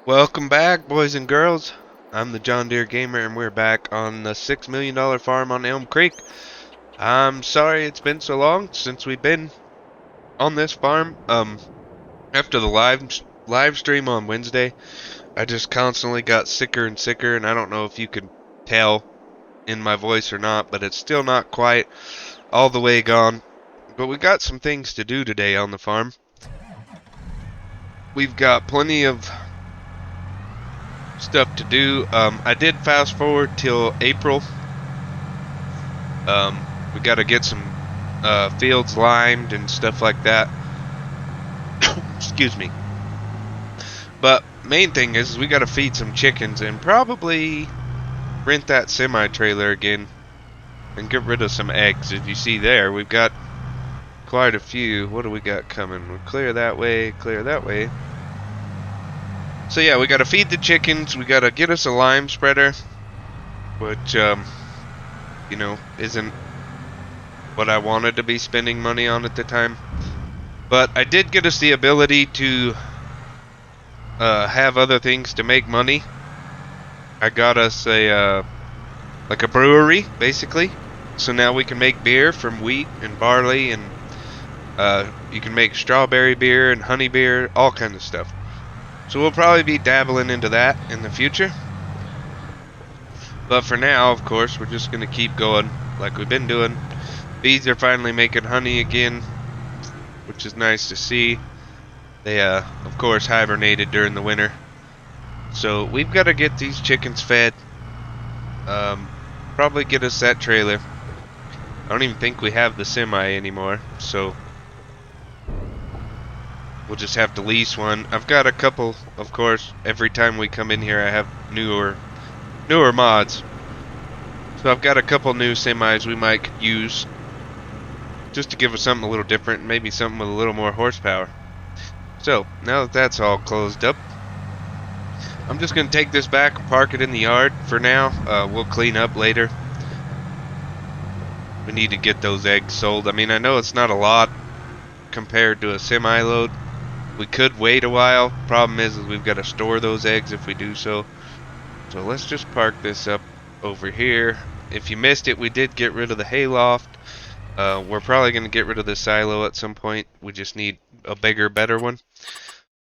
Welcome back, boys and girls. I'm the John Deere Gamer, and we're back on the $6 million farm on Elm Creek. I'm sorry it's been so long since we've been on this farm. After the live stream on Wednesday, I just constantly got sicker and sicker, and I don't know if you can tell in my voice or not, but it's still not quite all the way gone. But we got some things to do today on the farm. We've got plenty of stuff to do. I did fast forward till April. We got to get some fields limed and stuff like that. Excuse me. But main thing is we got to feed some chickens and probably rent that semi-trailer again and get rid of some eggs. As you see there, we've got quite a few. What do we got coming? We'll clear that way, clear that way. So yeah, we got to feed the chickens. We got to get us a lime spreader, which you know, isn't what I wanted to be spending money on at the time. But I did get us the ability to have other things to make money. I got us a like a brewery, basically. So now we can make beer from wheat and barley, and you can make strawberry beer and honey beer, all kinds of stuff. So we'll probably be dabbling into that in the future. But for now, of course, we're just going to keep going like we've been doing. Bees are finally making honey again, which is nice to see. They, of course, hibernated during the winter. So we've got to get these chickens fed. Probably get us that trailer. I don't even think we have the semi anymore, so we'll just have to lease one. I've got a couple, of course. Every time we come in here, I have newer mods. So I've got a couple new semis we might use, just to give us something a little different, maybe something with a little more horsepower. So, now that that's all closed up, I'm just going to take this back and park it in the yard for now. We'll clean up later. We need to get those eggs sold. I mean, I know it's not a lot compared to a semi-load. We could wait a while. Problem is we've got to store those eggs if we do so. So let's just park this up over here. If you missed it, we did get rid of the hayloft. We're probably going to get rid of the silo at some point. We just need a bigger, better one.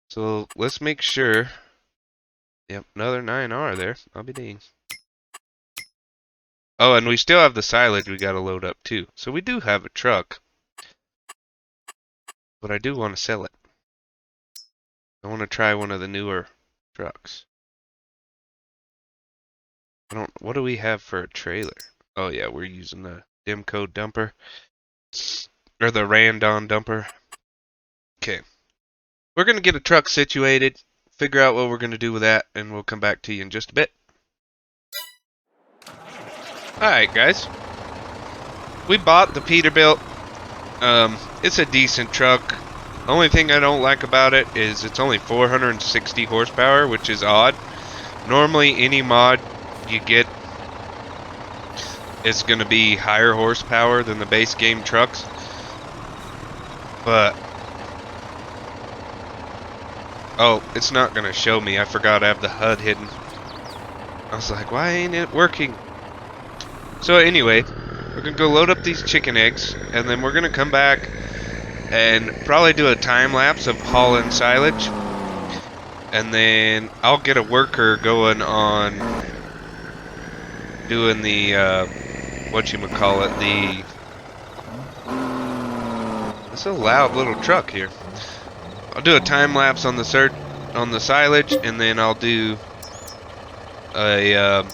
So let's make sure. Yep, another 9R there. I'll be dang. Oh, and we still have the silage we got to load up too. So we do have a truck. But I do want to sell it. I want to try one of the newer trucks. What do we have for a trailer? Oh yeah, we're using the Demco dumper. Or the Randon dumper. Okay. We're going to get a truck situated, figure out what we're going to do with that, and we'll come back to you in just a bit. Alright guys. We bought the Peterbilt. It's a decent truck. The only thing I don't like about it is it's only 460 horsepower, which is odd. Normally any mod you get is going to be higher horsepower than the base game trucks. But oh, it's not going to show me. I forgot I have the HUD hidden. I was like, why ain't it working? So anyway, we're going to go load up these chicken eggs, and then we're going to come back and probably do a time lapse of hauling silage. And then I'll get a worker going on doing the whatchamacallit, it's a loud little truck here. I'll do a time lapse on the silage, and then I'll do a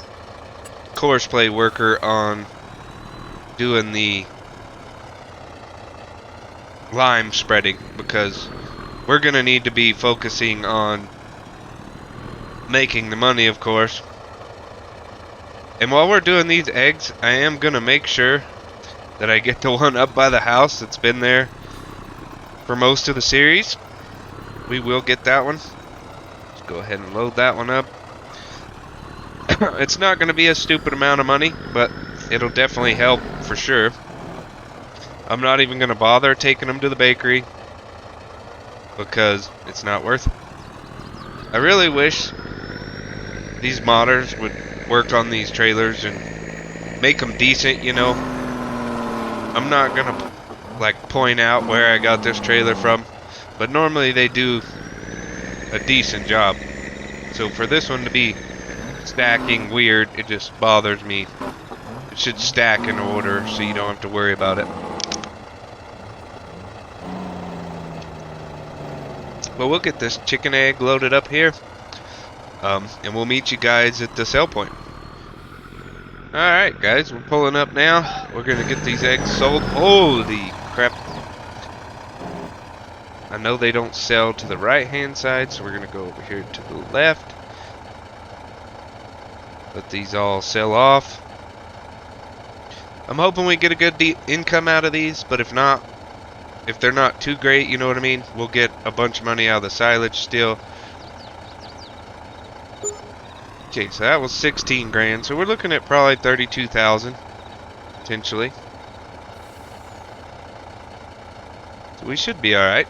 course play worker on doing the lime spreading, because we're gonna need to be focusing on making the money, of course. And while we're doing these eggs, I am gonna make sure that I get the one up by the house that's been there for most of the series. We will get that one. Let's go ahead and load that one up. It's not gonna be a stupid amount of money, but it'll definitely help for sure. I'm not even gonna bother taking them to the bakery because it's not worth it. I really wish these modders would work on these trailers and make them decent, you know. I'm not gonna like point out where I got this trailer from, but normally they do a decent job. So for this one to be stacking weird, it just bothers me. It should stack in order so you don't have to worry about it. But we'll get this chicken egg loaded up here, and we'll meet you guys at the sell point. Alright guys, we're pulling up now. We're gonna get these eggs sold. Holy crap. I know they don't sell to the right hand side, so we're gonna go over here to the left. Let these all sell off. I'm hoping we get a good income out of these, but if not, if they're not too great, you know what I mean, we'll get a bunch of money out of the silage still. Okay, so that was 16 grand, so we're looking at probably 32,000 potentially. So we should be alright.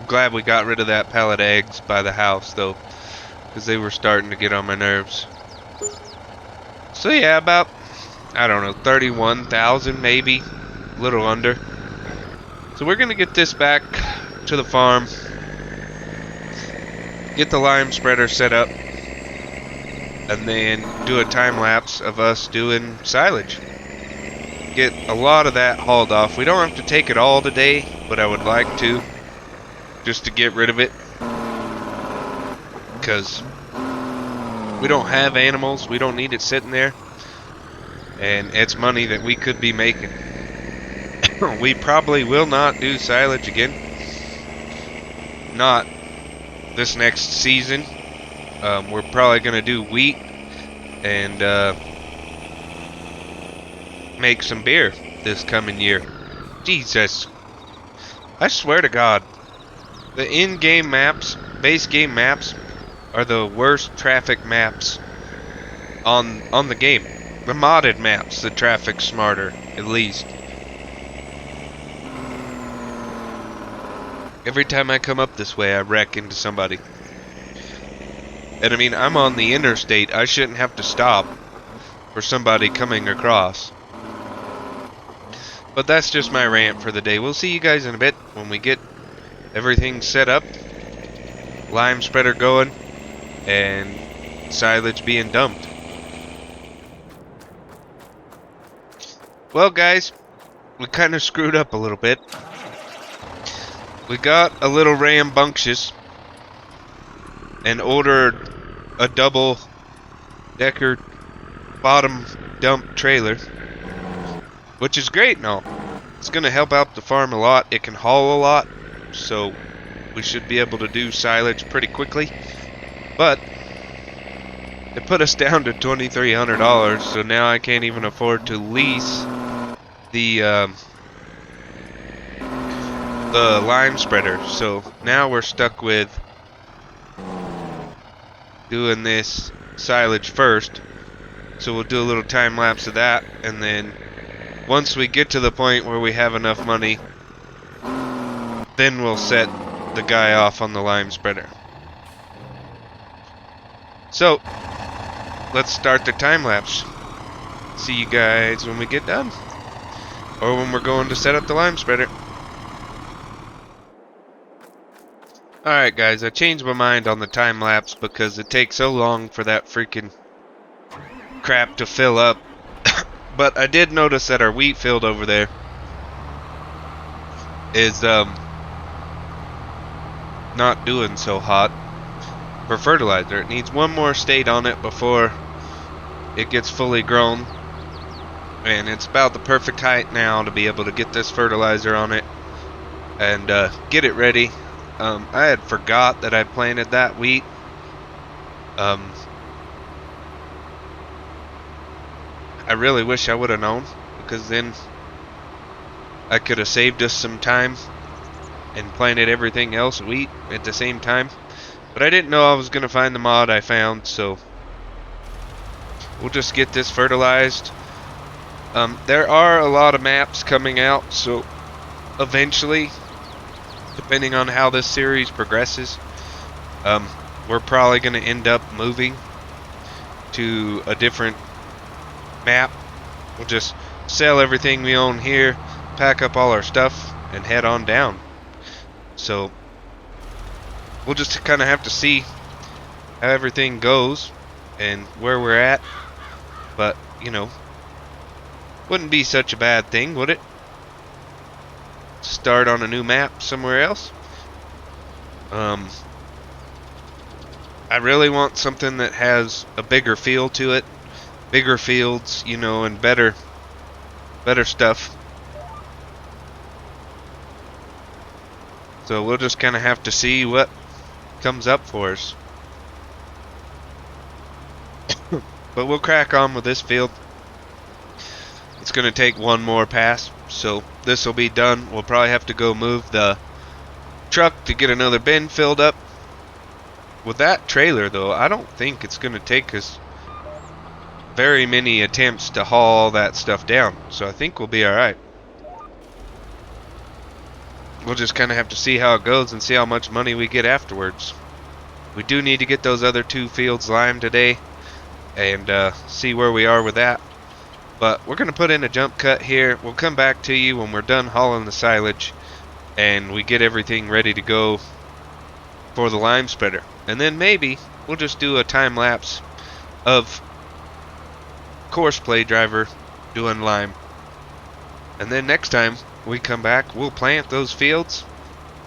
I'm glad we got rid of that pallet of eggs by the house though, because they were starting to get on my nerves. So yeah, about, I don't know, 31,000 maybe, a little under. So we're gonna get this back to the farm, get the lime spreader set up, and then do a time lapse of us doing silage. Get a lot of that hauled off. We don't have to take it all today, but I would like to, just to get rid of it, because we don't have animals, we don't need it sitting there, and it's money that we could be making. We probably will not do silage again, not this next season. We're probably gonna do wheat and make some beer this coming year. Jesus, I swear to God, the in-game maps, base game maps, are the worst traffic maps on the game. The modded maps, the traffic's smarter, at least. Every time I come up this way, I wreck into somebody. And I mean, I'm on the interstate. I shouldn't have to stop for somebody coming across. But that's just my rant for the day. We'll see you guys in a bit when we get everything set up, lime spreader going, and silage being dumped. Well guys, we kind of screwed up a little bit. We got a little rambunctious and ordered a double decker bottom dump trailer, which is great and all. It's gonna help out the farm a lot. It can haul a lot, so we should be able to do silage pretty quickly. But it put us down to $2,300, so now I can't even afford to lease the lime spreader. So now we're stuck with doing this silage first. So we'll do a little time lapse of that, and then once we get to the point where we have enough money, then we'll set the guy off on the lime spreader. So let's start the time lapse. See you guys when we get done, or when we're going to set up the lime spreader. Alright guys, I changed my mind on the time lapse because it takes so long for that freaking crap to fill up. But I did notice that our wheat field over there is not doing so hot for fertilizer. It needs one more state on it before it gets fully grown, and it's about the perfect height now to be able to get this fertilizer on it and get it ready. I had forgot that I planted that wheat. I really wish I would have known, because then I could have saved us some time and planted everything else wheat at the same time. But I didn't know I was going to find the mod I found, so we'll just get this fertilized. There are a lot of maps coming out, so eventually depending on how this series progresses, we're probably going to end up moving to a different map. We'll just sell everything we own here, pack up all our stuff, and head on down. So we'll just kind of have to see how everything goes and where we're at. But, you know, wouldn't be such a bad thing, would it? Start on a new map somewhere else. I really want something that has a bigger feel to it. Bigger fields, you know, and better stuff. So we'll just kind of have to see what comes up for us. But we'll crack on with this field. It's going to take one more pass, so this will be done. We'll probably have to go move the truck to get another bin filled up. With that trailer, though, I don't think it's going to take us very many attempts to haul all that stuff down, so I think we'll be alright. We'll just kind of have to see how it goes and see how much money we get afterwards. We do need to get those other 2 fields limed today and see where we are with that. But we're going to put in a jump cut here. We'll come back to you when we're done hauling the silage and we get everything ready to go for the lime spreader. And then maybe we'll just do a time lapse of course play driver doing lime. And then next time we come back, we'll plant those fields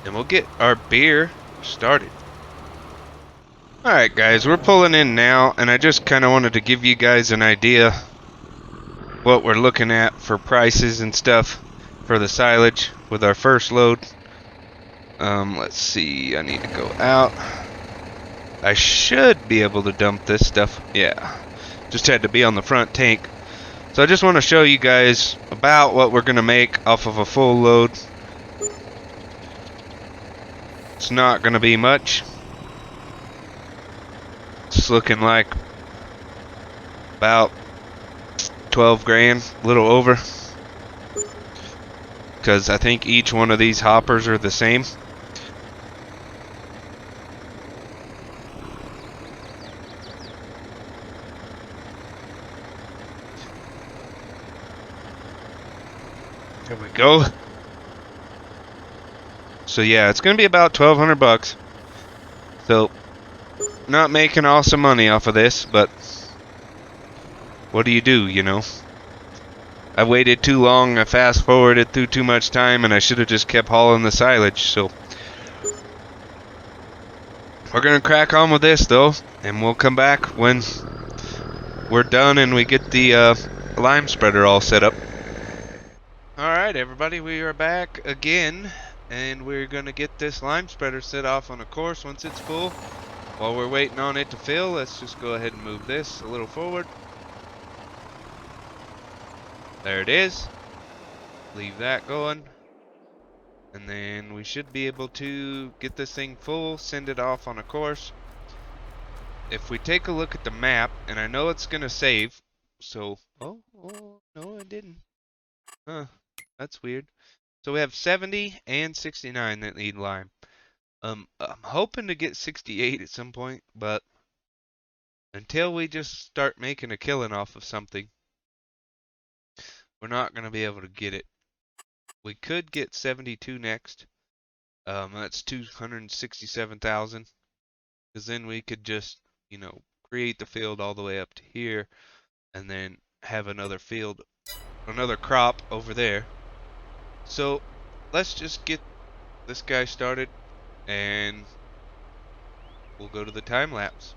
and we'll get our beer started. Alright guys, we're pulling in now, and I just kind of wanted to give you guys an idea what we're looking at for prices and stuff for the silage with our first load. Let's see, I need to go out. I should be able to dump this stuff. Yeah, just had to be on the front tank. So I just want to show you guys about what we're going to make off of a full load. It's not going to be much. It's looking like about 12 grand, a little over. Because I think each one of these hoppers are the same. There we go. So yeah, it's gonna be about 1,200 bucks. So not making awesome money off of this, but what do, you know? I waited too long, I fast forwarded through too much time, and I should have just kept hauling the silage. So we're gonna crack on with this though, and we'll come back when we're done and we get the lime spreader all set up. Alright everybody, we are back again, and we're gonna get this lime spreader set off on a course once it's full. While we're waiting on it to fill, let's just go ahead and move this a little forward. There it is. Leave that going. And then we should be able to get this thing full, send it off on a course. If we take a look at the map, and I know it's going to save, so... Oh, no it didn't. Huh, that's weird. So we have 70 and 69 that need lime. I'm hoping to get 68 at some point, but until we just start making a killing off of something, we're not going to be able to get it. We could get 72 next. That's 267,000. Because then we could just, you know, create the field all the way up to here, and then have another field, another crop over there. So let's just get this guy started, and we'll go to the time lapse.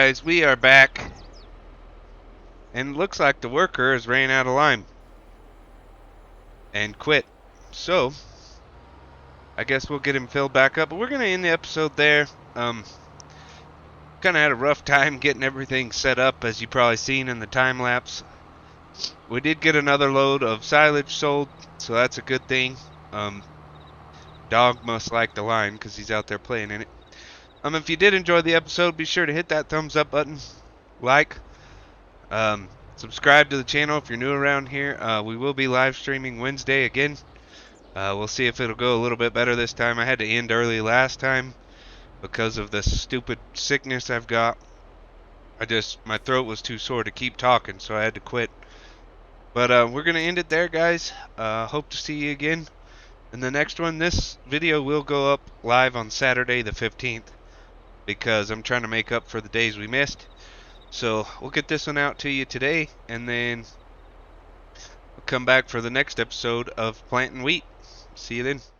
guys, we are back. And it looks like the worker has ran out of lime. And quit. So, I guess we'll get him filled back up. But we're going to end the episode there. Kind of had a rough time getting everything set up, as you probably seen in the time lapse. We did get another load of silage sold, so that's a good thing. Dog must like the lime because he's out there playing in it. If you did enjoy the episode, be sure to hit that thumbs up button, like, subscribe to the channel if you're new around here. We will be live streaming Wednesday again. We'll see if it'll go a little bit better this time. I had to end early last time because of the stupid sickness I've got. My throat was too sore to keep talking, so I had to quit. But we're going to end it there, guys. Hope to see you again in the next one. This video will go up live on Saturday the 15th because I'm trying to make up for the days we missed. So we'll get this one out to you today, and then we'll come back for the next episode of Planting Wheat. See you then.